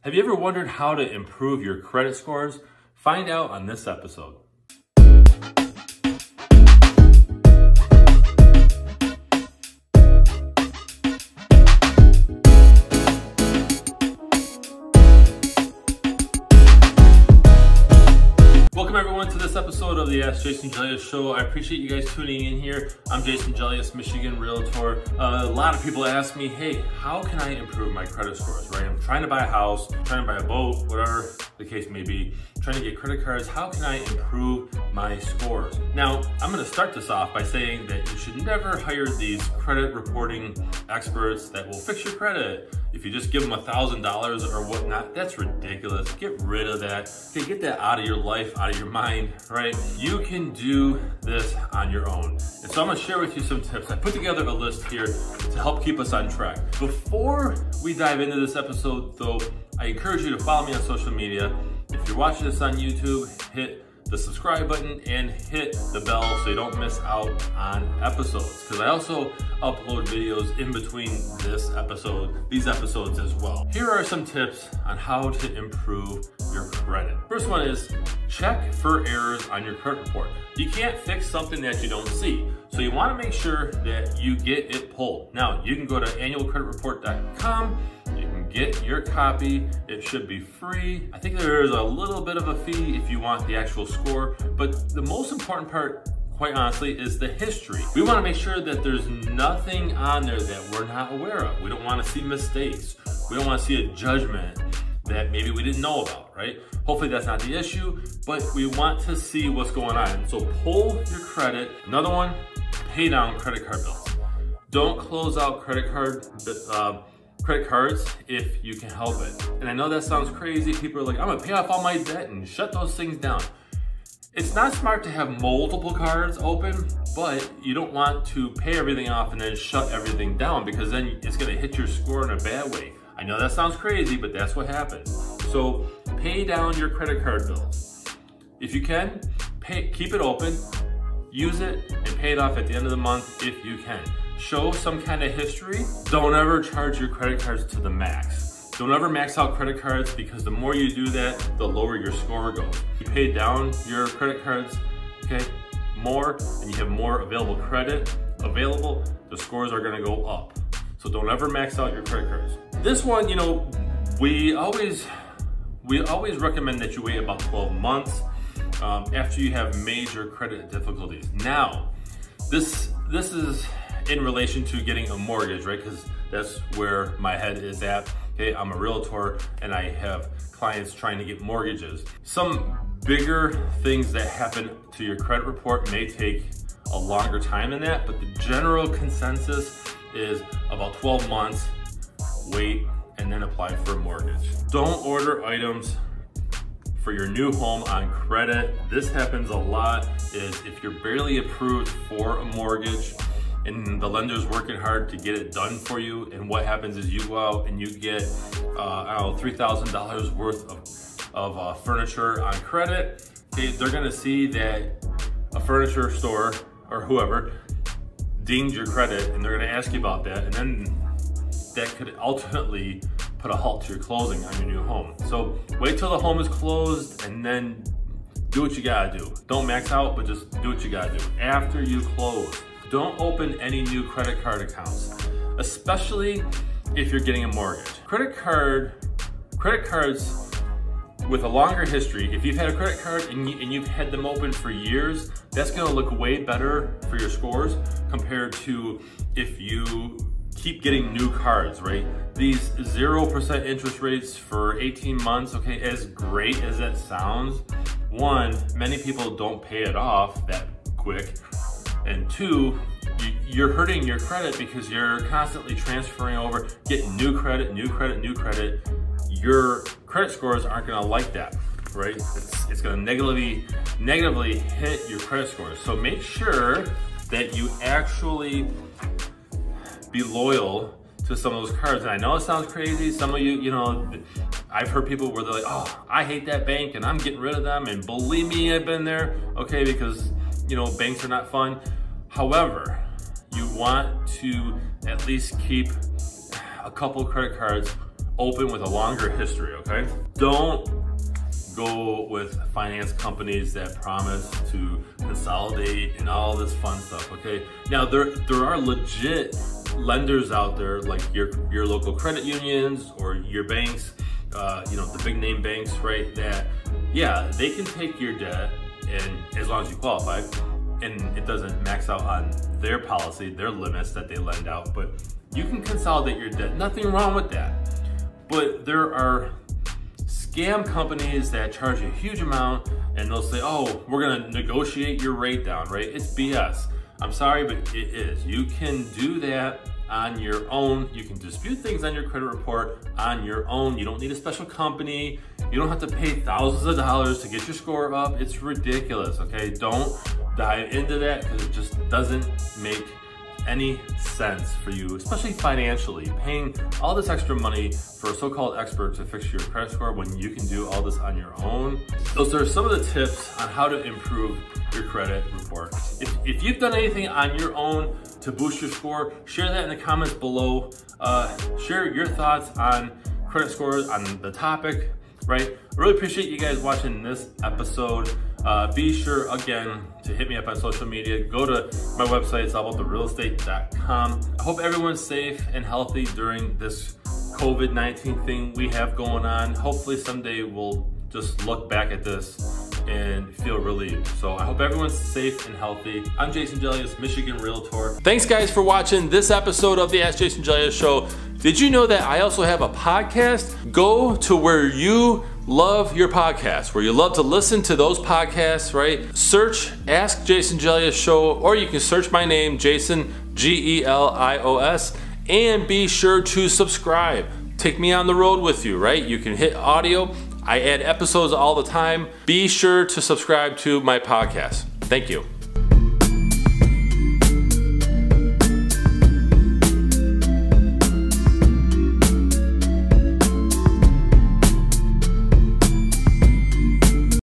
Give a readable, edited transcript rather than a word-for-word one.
Have you ever wondered how to improve your credit scores? Find out on this episode. Welcome everyone to this episode of the AskJasonGelios show. I appreciate you guys tuning in here. I'm Jason Gelios, Michigan Realtor. A lot of people ask me, hey, how can I improve my credit scores, right? I'm trying to buy a house, trying to buy a boat, whatever the case may be, trying to get credit cards. How can I improve my scores? Now, I'm gonna start this off by saying that you should never hire these credit reporting experts that will fix your credit. If you just give them $1,000 or whatnot, that's ridiculous. Get rid of that. Okay, get that out of your life, out of your mind, right? You can do this on your own. And so I'm gonna share with you some tips. I put together a list here to help keep us on track. Before we dive into this episode though, I encourage you to follow me on social media. If you're watching this on YouTube, hit the subscribe button and hit the bell so you don't miss out on episodes, because I also upload videos in between these episodes as well. Here are some tips on how to improve your credit. First one is check for errors on your credit report. You can't fix something that you don't see, so you want to make sure that you get it pulled. Now, you can go to annualcreditreport.com. You can get your copy. It should be free. I think there is a little bit of a fee if you want the actual score, but the most important part, quite honestly, is the history. We want to make sure that there's nothing on there that we're not aware of. We don't want to see mistakes. We don't want to see a judgment that maybe we didn't know about, right? Hopefully that's not the issue, but we want to see what's going on. So pull your credit. Another one, pay down credit card bills. Don't close out credit cards if you can help it. And I know that sounds crazy. People are like, I'm gonna pay off all my debt and shut those things down. It's not smart to have multiple cards open, but you don't want to pay everything off and then shut everything down, because then it's gonna hit your score in a bad way. I know that sounds crazy, but that's what happens. So pay down your credit card bills. If you can, keep it open, use it, and pay it off at the end of the month if you can. Show some kind of history. Don't ever charge your credit cards to the max. Don't ever max out credit cards, because the more you do that, the lower your score goes. You pay down your credit cards, okay, more, and you have more available credit available, the scores are gonna go up. So don't ever max out your credit cards. This one, you know, we always recommend that you wait about 12 months after you have major credit difficulties. Now, this is in relation to getting a mortgage, right? Because that's where my head is at. Okay, I'm a realtor and I have clients trying to get mortgages. Some bigger things that happen to your credit report may take a longer time than that, but the general consensus is about 12 months, wait, and then apply for a mortgage. Don't order items for your new home on credit. This happens a lot, is if you're barely approved for a mortgage and the lender's working hard to get it done for you, and what happens is you go out and you get, I don't know, $3,000 worth of furniture on credit. Okay, they're gonna see that a furniture store or whoever dinged your credit, and they're gonna ask you about that, and then that could ultimately put a halt to your closing on your new home. So wait till the home is closed and then do what you gotta do. Don't max out, but just do what you gotta do. After you close, don't open any new credit card accounts, especially if you're getting a mortgage. Credit cards with a longer history, if you've had a credit card and you've had them open for years, that's gonna look way better for your scores compared to if you keep getting new cards, right? These 0% interest rates for 18 months, okay, as great as that sounds, one, many people don't pay it off that quick. And two, you're hurting your credit because you're constantly transferring over, getting new credit, new credit, new credit. Your credit scores aren't gonna like that, right? It's gonna negatively hit your credit scores. So make sure that you actually be loyal to some of those cards. And I know it sounds crazy. Some of you, I've heard people where they're like, oh, I hate that bank and I'm getting rid of them. And believe me, I've been there, okay, because banks are not fun. However, you want to at least keep a couple credit cards open with a longer history, okay? Don't go with finance companies that promise to consolidate and all this fun stuff, okay? Now, there are legit lenders out there, like your local credit unions or your banks, you know, the big name banks, right? That, yeah, they can take your debt, and as long as you qualify, and it doesn't max out on their policy, their limits that they lend out, but you can consolidate your debt. Nothing wrong with that. But there are scam companies that charge a huge amount, and they'll say, oh, we're gonna negotiate your rate down, right? It's BS. I'm sorry, but it is. You can do that on your own. You can dispute things on your credit report on your own. You don't need a special company. You don't have to pay thousands of dollars to get your score up. It's ridiculous, okay? Don't dive into that, because it just doesn't make any sense for you, especially financially, paying all this extra money for a so-called expert to fix your credit score when you can do all this on your own. Those are some of the tips on how to improve your credit report. If you've done anything on your own to boost your score, share that in the comments below. Share your thoughts on credit scores, on the topic, right? I really appreciate you guys watching this episode. Be sure, again, to hit me up on social media. Go to my website, it's allabouttherealestate.com. I hope everyone's safe and healthy during this COVID-19 thing we have going on. Hopefully someday we'll just look back at this and feel relieved. So I hope everyone's safe and healthy. I'm Jason Gelios, Michigan Realtor. Thanks guys for watching this episode of the Ask Jason Gelios show. Did you know that I also have a podcast? Go to where you love your podcasts, where you love to listen to those podcasts, right? Search Ask Jason Gelios show, or you can search my name, Jason, Gelios, and be sure to subscribe. Take me on the road with you, right? You can hit audio. I add episodes all the time. Be sure to subscribe to my podcast. Thank you.